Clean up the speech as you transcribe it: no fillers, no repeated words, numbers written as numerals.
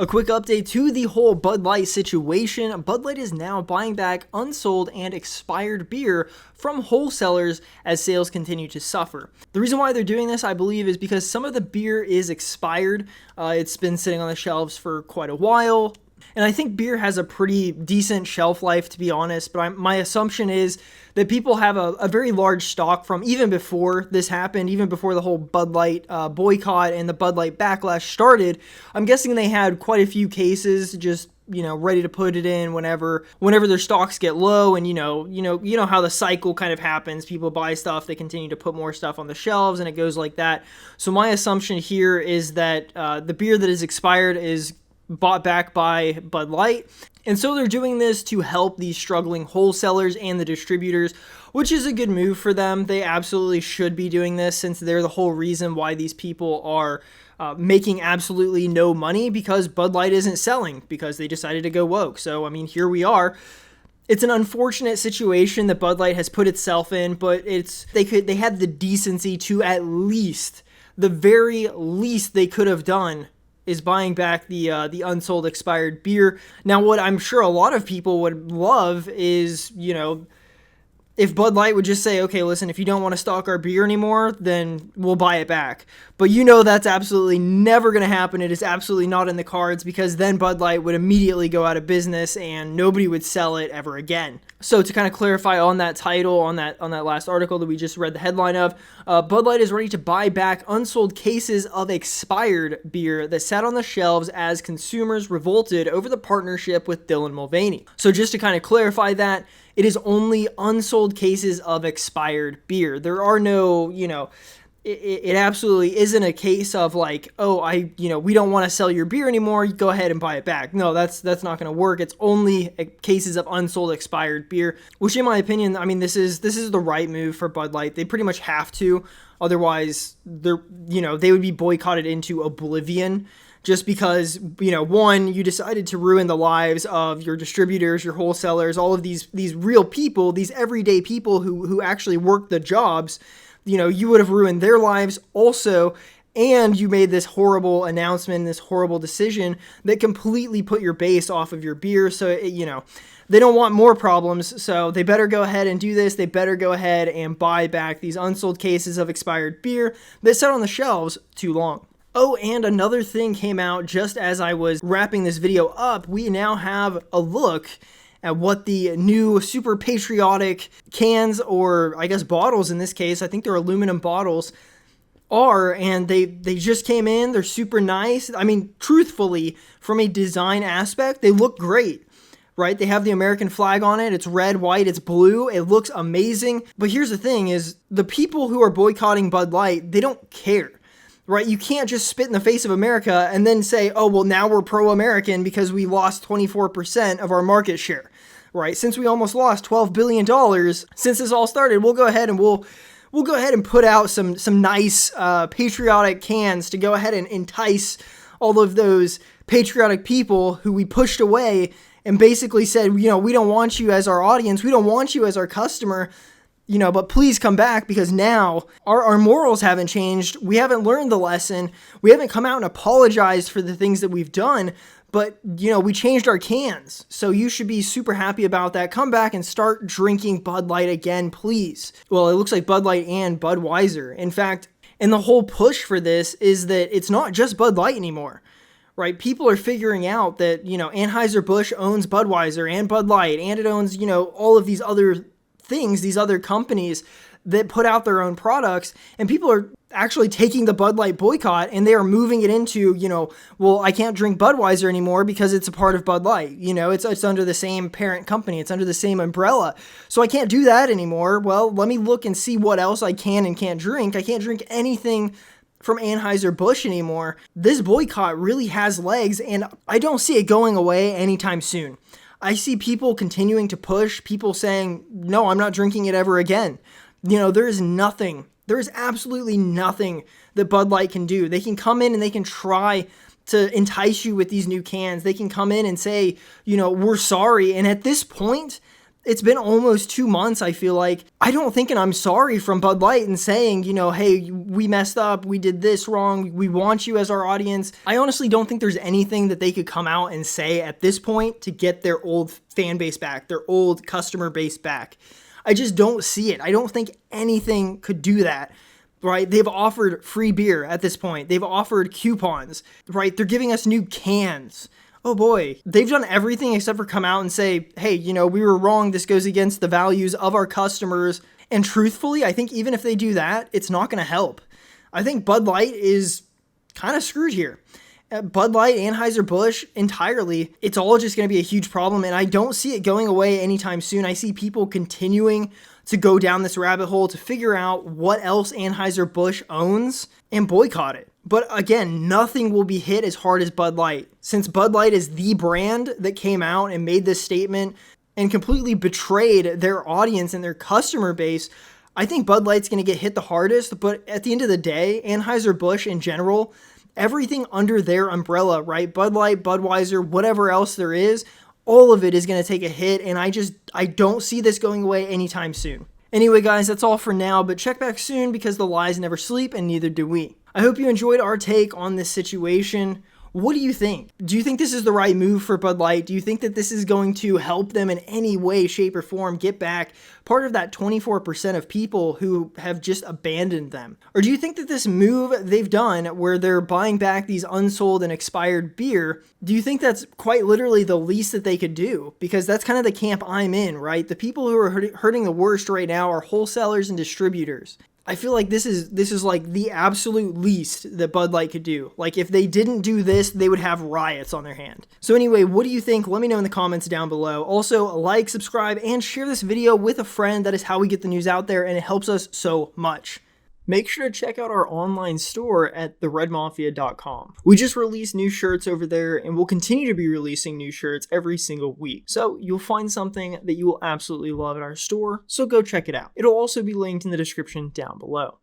A quick update to the whole Bud Light situation. Bud Light is now buying back unsold and expired beer from wholesalers as sales continue to suffer. The reason why they're doing this, I believe, is because some of the beer is expired. It's been sitting on the shelves for quite a while. And I think beer has a pretty decent shelf life, to be honest, but my assumption is that people have a very large stock from even before this happened, even before the whole Bud Light boycott and the Bud Light backlash started. I'm guessing they had quite a few cases just, ready to put it in whenever their stocks get low, and you know how the cycle kind of happens. People buy stuff, they continue to put more stuff on the shelves, and it goes like that. So my assumption here is that the beer that is expired is bought back by Bud Light. And so they're doing this to help these struggling wholesalers and the distributors, which is a good move for them. They absolutely should be doing this, since they're the whole reason why these people are making absolutely no money, because Bud Light isn't selling, because they decided to go woke. So, here we are. It's an unfortunate situation that Bud Light has put itself in, but they had the decency to, at least, the very least they could have done is buying back the unsold expired beer. Now, what I'm sure a lot of people would love is, if Bud Light would just say, okay, listen, if you don't want to stock our beer anymore, then we'll buy it back. But that's absolutely never going to happen. It is absolutely not in the cards, because then Bud Light would immediately go out of business and nobody would sell it ever again. So to kind of clarify on that title, on that last article that we just read the headline of, Bud Light is ready to buy back unsold cases of expired beer that sat on the shelves as consumers revolted over the partnership with Dylan Mulvaney. So just to kind of clarify that, it is only unsold cases of expired beer. There are no, it absolutely isn't a case of like, we don't want to sell your beer anymore, you go ahead and buy it back. No, that's not going to work. It's only cases of unsold expired beer, which in my opinion, this is the right move for Bud Light. They pretty much have to, otherwise they would be boycotted into oblivion. Just because, one, you decided to ruin the lives of your distributors, your wholesalers, all of these real people, these everyday people who actually work the jobs. You would have ruined their lives also, and you made this horrible announcement, this horrible decision that completely put your base off of your beer. So, they don't want more problems, so they better go ahead and do this. They better go ahead and buy back these unsold cases of expired beer that sat on the shelves too long. Oh, and another thing came out just as I was wrapping this video up. We now have a look at what the new super patriotic cans, or I guess bottles in this case, I think they're aluminum bottles, are, and they just came in. They're super nice. Truthfully, from a design aspect, they look great. Right? They have the American flag on it. It's red, white, it's blue. It looks amazing. But here's the thing is, the people who are boycotting Bud Light, they don't care. Right? You can't just spit in the face of America and then say, oh, well, now we're pro-American because we lost 24% of our market share, right? Since we almost lost $12 billion since this all started, we'll go ahead and we'll go ahead and put out some nice patriotic cans to go ahead and entice all of those patriotic people who we pushed away and basically said, we don't want you as our audience. We don't want you as our customer. But please come back, because now our morals haven't changed. We haven't learned the lesson. We haven't come out and apologized for the things that we've done, but, we changed our cans. So you should be super happy about that. Come back and start drinking Bud Light again, please. Well, it looks like Bud Light and Budweiser. In fact, and the whole push for this is that it's not just Bud Light anymore. Right? People are figuring out that, Anheuser-Busch owns Budweiser and Bud Light, and it owns, all of these other things, these other companies that put out their own products, and people are actually taking the Bud Light boycott and they are moving it into, well, I can't drink Budweiser anymore because it's a part of Bud Light. It's under the same parent company. It's under the same umbrella. So I can't do that anymore. Well, let me look and see what else I can and can't drink. I can't drink anything from Anheuser-Busch anymore. This boycott really has legs, and I don't see it going away anytime soon. I see people continuing to push, people saying, no, I'm not drinking it ever again. There is absolutely nothing that Bud Light can do. They can come in and they can try to entice you with these new cans. They can come in and say, we're sorry. And at this point, it's been almost 2 months, I feel like. I don't think an I'm sorry from Bud Light and saying, hey, we messed up, we did this wrong, we want you as our audience. I honestly don't think there's anything that they could come out and say at this point to get their old fan base back, their old customer base back. I just don't see it. I don't think anything could do that, right? They've offered free beer at this point. They've offered coupons, right? They're giving us new cans. Oh boy, they've done everything except for come out and say, hey, we were wrong. This goes against the values of our customers. And truthfully, I think even if they do that, it's not going to help. I think Bud Light is kind of screwed here. Bud Light, Anheuser-Busch, entirely, it's all just going to be a huge problem, and I don't see it going away anytime soon. I see people continuing to go down this rabbit hole to figure out what else Anheuser-Busch owns and boycott it. But again, nothing will be hit as hard as Bud Light. Since Bud Light is the brand that came out and made this statement and completely betrayed their audience and their customer base, I think Bud Light's going to get hit the hardest. But at the end of the day, Anheuser-Busch in general, everything under their umbrella, right? Bud Light, Budweiser, whatever else there is, all of it is going to take a hit. And I don't see this going away anytime soon. Anyway, guys, that's all for now, but check back soon because the lies never sleep and neither do we. I hope you enjoyed our take on this situation. What do you think? Do you think this is the right move for Bud Light? Do you think that this is going to help them in any way, shape, or form get back part of that 24% of people who have just abandoned them? Or do you think that this move they've done where they're buying back these unsold and expired beer, do you think that's quite literally the least that they could do? Because that's kind of the camp I'm in, right? The people who are hurting the worst right now are wholesalers and distributors. I feel like this is like the absolute least that Bud Light could do. Like if they didn't do this, they would have riots on their hand. So anyway, what do you think? Let me know in the comments down below. Also, like, subscribe, and share this video with a friend. That is how we get the news out there, and it helps us so much. Make sure to check out our online store at theredmafia.com. We just released new shirts over there, and we'll continue to be releasing new shirts every single week. So you'll find something that you will absolutely love at our store, so go check it out. It'll also be linked in the description down below.